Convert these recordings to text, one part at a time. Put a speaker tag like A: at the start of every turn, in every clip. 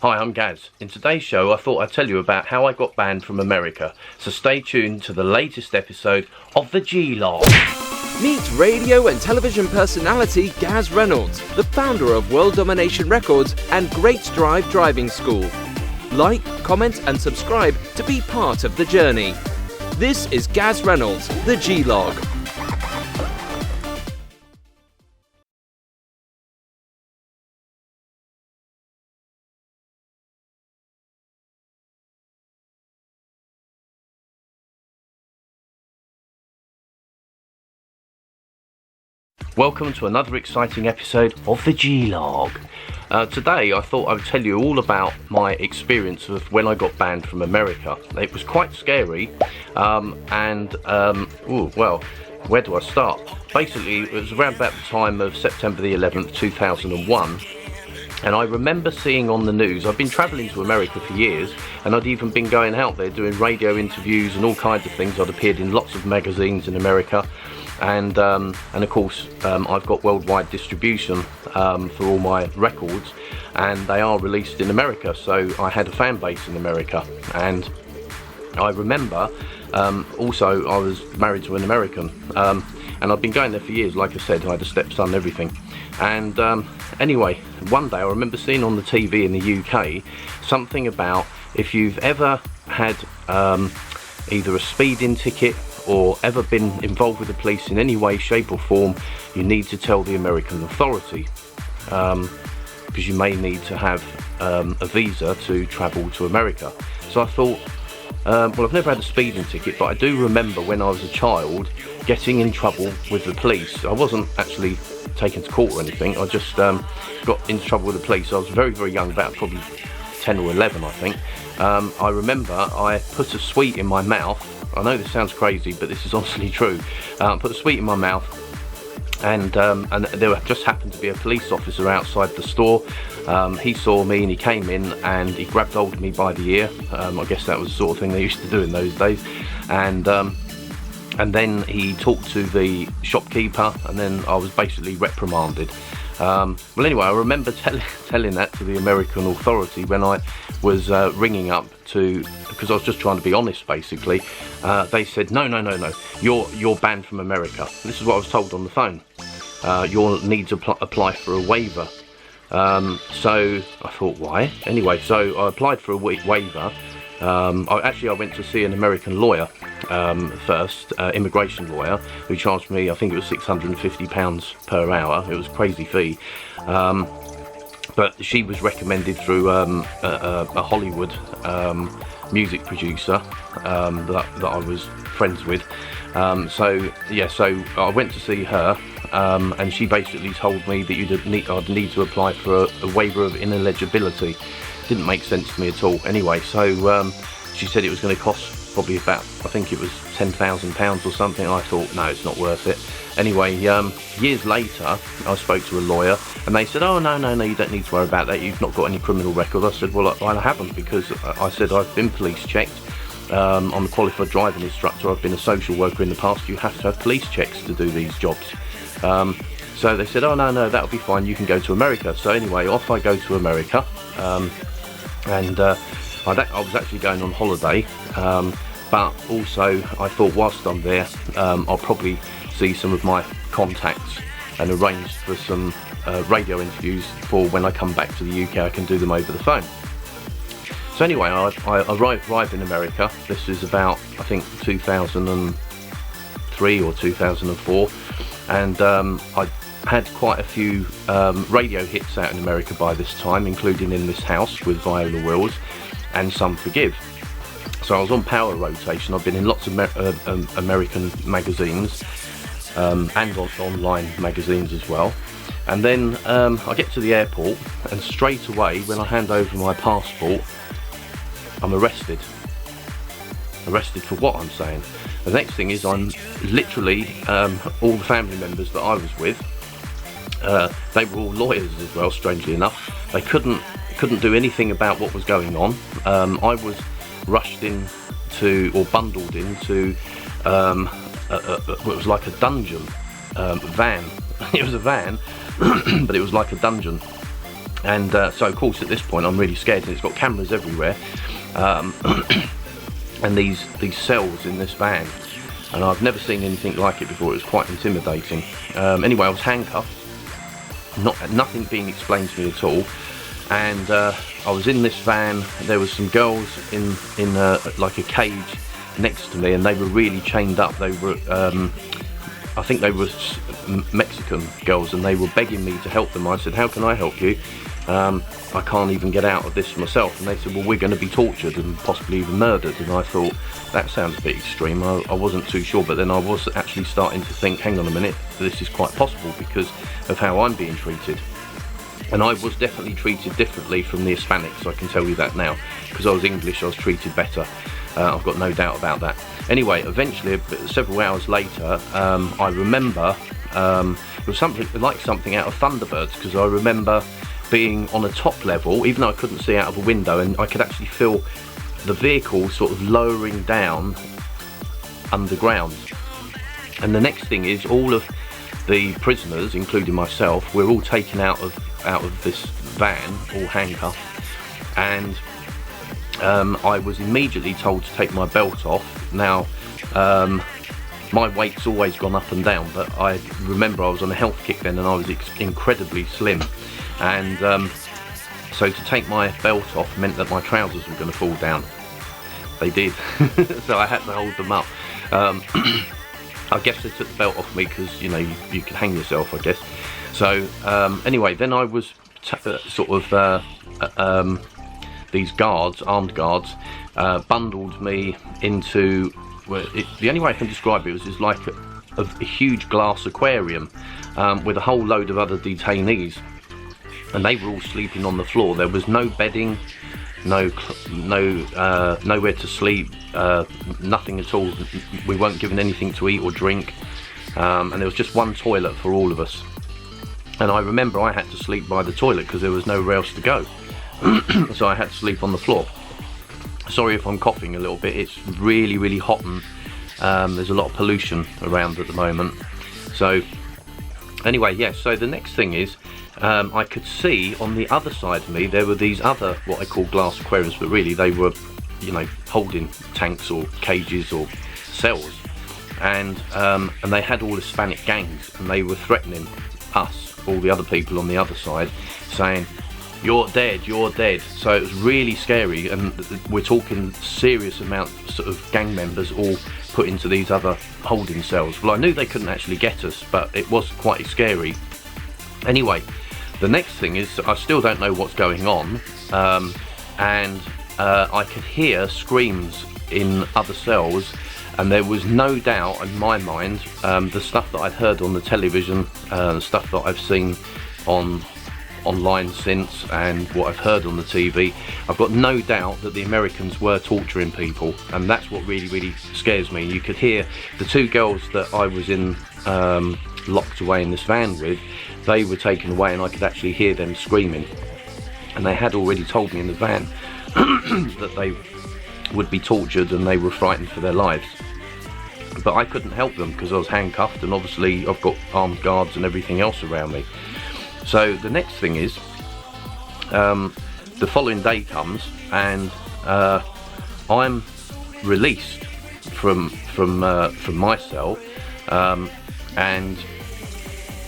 A: Hi, I'm Gaz. In today's show I thought I'd tell you about how I got banned from America, so stay tuned to the latest episode of the G-Log.
B: Meet radio and television personality Gaz Reynolds, the founder of World Domination Records and Great Drive Driving School. Like, comment and subscribe to be part of the journey. This is Gaz Reynolds, the G-Log.
A: Welcome to another exciting episode of the G-Log. Today I thought I would tell you all about my experience of when I got banned from America. It was quite scary, well, where do I start? Basically, it was around about the time of September the 11th, 2001. And I remember seeing on the news, I've been travelling to America for years, and I'd even been going out there doing radio interviews and all kinds of things. I'd appeared in lots of magazines in America. And of course I've got worldwide distribution for all my records, and they are released in America, so I had a fan base in America. And I remember also I was married to an American, and I've been going there for years. Like I said, I had a stepson and everything. And anyway, one day I remember seeing on the TV in the UK something about if you've ever had either a speeding ticket or ever been involved with the police in any way, shape or form, you need to tell the American authority, because you may need to have a visa to travel to America. So I thought, well, I've never had a speeding ticket, but I do remember when I was a child getting in trouble with the police. I wasn't actually taken to court or anything, I just got into trouble with the police. I was very, very young, about probably 10 or 11 I think. I remember I put a sweet in my mouth. I know this sounds crazy, but this is honestly true. Put a sweet in my mouth, and there just happened to be a police officer outside the store. He saw me and he came in and he grabbed hold of me by the ear. I guess that was the sort of thing they used to do in those days. And then he talked to the shopkeeper, and then I was basically reprimanded. Well, anyway, I remember telling that to the American authority when I was ringing up because I was just trying to be honest, basically. They said, no, you're banned from America. This is what I was told on the phone. You'll need to apply for a waiver. So I thought, why? Anyway, so I applied for a waiver. I went to see an American lawyer first, immigration lawyer, who charged me, I think it was £650 per hour. It was a crazy fee. But she was recommended through a Hollywood music producer that I was friends with. So I went to see her, and she basically told me that I'd need to apply for a waiver of ineligibility. Didn't make sense to me at all. Anyway, so she said it was going to cost probably about, I think it was £10,000 or something. I thought, no, it's not worth it. Anyway, years later, I spoke to a lawyer, and they said, oh, no, you don't need to worry about that. You've not got any criminal record. I said, well, I haven't, because I said I've been police checked. I'm a qualified driving instructor. I've been a social worker in the past. You have to have police checks to do these jobs. So they said, oh, no, that'll be fine. You can go to America. So anyway, off I go to America. And I was actually going on holiday, but also I thought whilst I'm there, I'll probably see some of my contacts and arrange for some radio interviews for when I come back to the UK. I can do them over the phone. So anyway, I arrived in America. This is about, I think, 2003 or 2004, and I had quite a few radio hits out in America by this time, including In This House with Viola Wills and Some Forgive. So I was on power rotation. I've been in lots of American magazines and on online magazines as well. And then I get to the airport, and straight away when I hand over my passport, I'm arrested. Arrested for what I'm saying. The next thing is I'm literally, all the family members that I was with, they were all lawyers as well, strangely enough. They couldn't do anything about what was going on. I was rushed into, or bundled into, what was like a dungeon van. It was a van, but it was like a dungeon. And so of course at this point I'm really scared, and it's got cameras everywhere, and these cells in this van, and I've never seen anything like it before. It was quite intimidating. Anyway, I was handcuffed, nothing being explained to me at all, and I was in this van. There was some girls in like a cage next to me, and they were really chained up. They were I think they were Mexican girls, and they were begging me to help them. I said, how can I help you? I can't even get out of this myself. And they said, well, we're going to be tortured and possibly even murdered. And I thought, that sounds a bit extreme. I wasn't too sure, but then I was actually starting to think, hang on a minute, this is quite possible because of how I'm being treated. And I was definitely treated differently from the Hispanics, I can tell you that now. Because I was English, I was treated better. I've got no doubt about that. Anyway, eventually, several hours later, I remember it was something out of Thunderbirds, because I remember being on a top level, even though I couldn't see out of a window, and I could actually feel the vehicle sort of lowering down underground. And the next thing is, all of the prisoners, including myself, we're all taken out of this van, all handcuffed, and I was immediately told to take my belt off. Now, my weight's always gone up and down, but I remember I was on a health kick then, and I was incredibly slim. And so to take my belt off meant that my trousers were going to fall down. They did. So I had to hold them up. I guess they took the belt off me because, you know, you could hang yourself, I guess. So anyway, then I was these guards, armed guards, bundled me into, well, the only way I can describe it was like a huge glass aquarium with a whole load of other detainees, and they were all sleeping on the floor. There was no bedding, nowhere to sleep, nothing at all. We weren't given anything to eat or drink, and there was just one toilet for all of us. And I remember I had to sleep by the toilet because there was nowhere else to go. So I had to sleep on the floor. Sorry if I'm coughing a little bit, it's really, really hot, and there's a lot of pollution around at the moment. So anyway, yes, so the next thing is, I could see on the other side of me there were these other, what I call glass aquariums, but really they were, you know, holding tanks or cages or cells, and they had all Hispanic gangs, and they were threatening us, all the other people on the other side, saying, you're dead, you're dead. So it was really scary, and we're talking serious amounts of gang members all put into these other holding cells. Well, I knew they couldn't actually get us, but it was quite scary. Anyway, the next thing is, I still don't know what's going on, and I could hear screams in other cells, and there was no doubt in my mind, the stuff that I'd heard on the television, the stuff that I've seen online since, and what I've heard on the TV, I've got no doubt that the Americans were torturing people, and that's what really, really scares me. You could hear the two girls that I was in, locked away in this van with, they were taken away, and I could actually hear them screaming, and they had already told me in the van that they would be tortured and they were frightened for their lives. But I couldn't help them because I was handcuffed, and obviously I've got armed guards and everything else around me. So the next thing is, the following day comes, and I'm released from my cell, and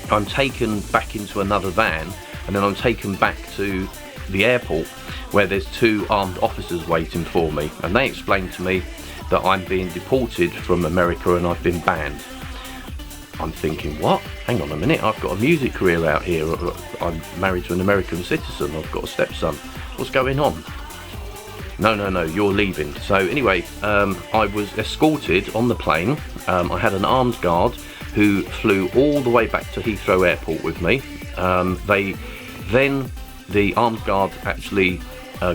A: I'm taken back into another van, and then I'm taken back to the airport where there's two armed officers waiting for me, and they explained to me that I'm being deported from America and I've been banned. I'm thinking, what? Hang on a minute, I've got a music career out here, I'm married to an American citizen, I've got a stepson, what's going on? No, you're leaving. So anyway, I was escorted on the plane. I had an armed guard who flew all the way back to Heathrow Airport with me. The armed guard actually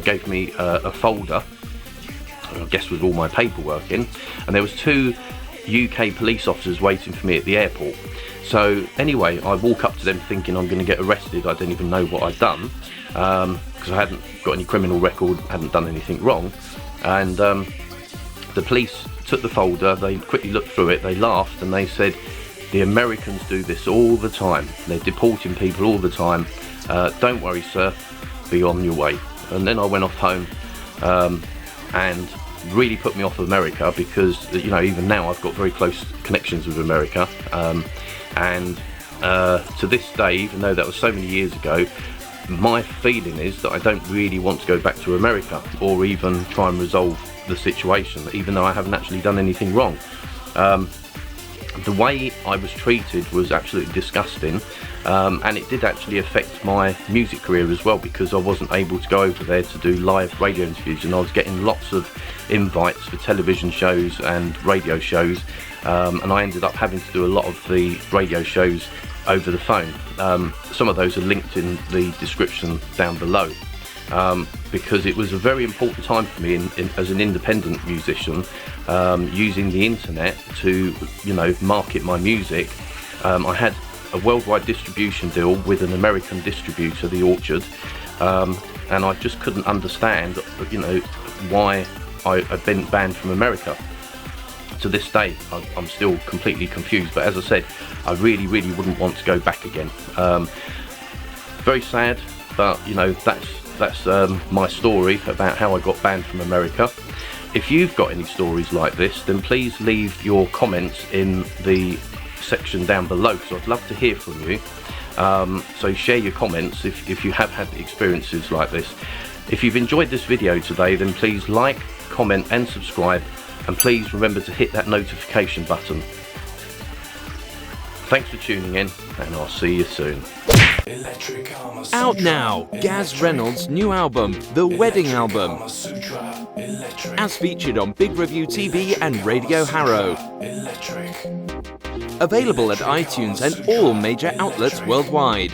A: gave me a folder, I guess with all my paperwork in, and there was two UK police officers waiting for me at the airport. So anyway, I walk up to them thinking I'm going to get arrested. I didn't even know what I'd done, because I hadn't got any criminal record, hadn't done anything wrong. And the police took the folder, they quickly looked through it, they laughed, and they said, the Americans do this all the time, they're deporting people all the time, don't worry sir, be on your way. And then I went off home, and really put me off America, because you know, even now I've got very close connections with America, and to this day, even though that was so many years ago, my feeling is that I don't really want to go back to America or even try and resolve the situation, even though I haven't actually done anything wrong. The way I was treated was absolutely disgusting, and it did actually affect my music career as well, because I wasn't able to go over there to do live radio interviews, and I was getting lots of invites for television shows and radio shows, and I ended up having to do a lot of the radio shows over the phone. Some of those are linked in the description down below, because it was a very important time for me as an independent musician, using the internet to, you know, market my music. I had a worldwide distribution deal with an American distributor, the Orchard, and I just couldn't understand, you know, why I'd been banned from America. To this day, I'm still completely confused, but as I said, I really wouldn't want to go back again. Very sad, but you know, that's my story about how I got banned from America. If you've got any stories like this, then please leave your comments in the section down below, because I'd love to hear from you. So share your comments if you have had experiences like this. If you've enjoyed this video today, then please like, comment and subscribe, and please remember to hit that notification button. Thanks for tuning in, and I'll see you soon.
B: Out now, Gaz Reynolds' new album, The Wedding Album, as featured on Big Review TV and Radio Harrow. Available at iTunes and all major outlets worldwide.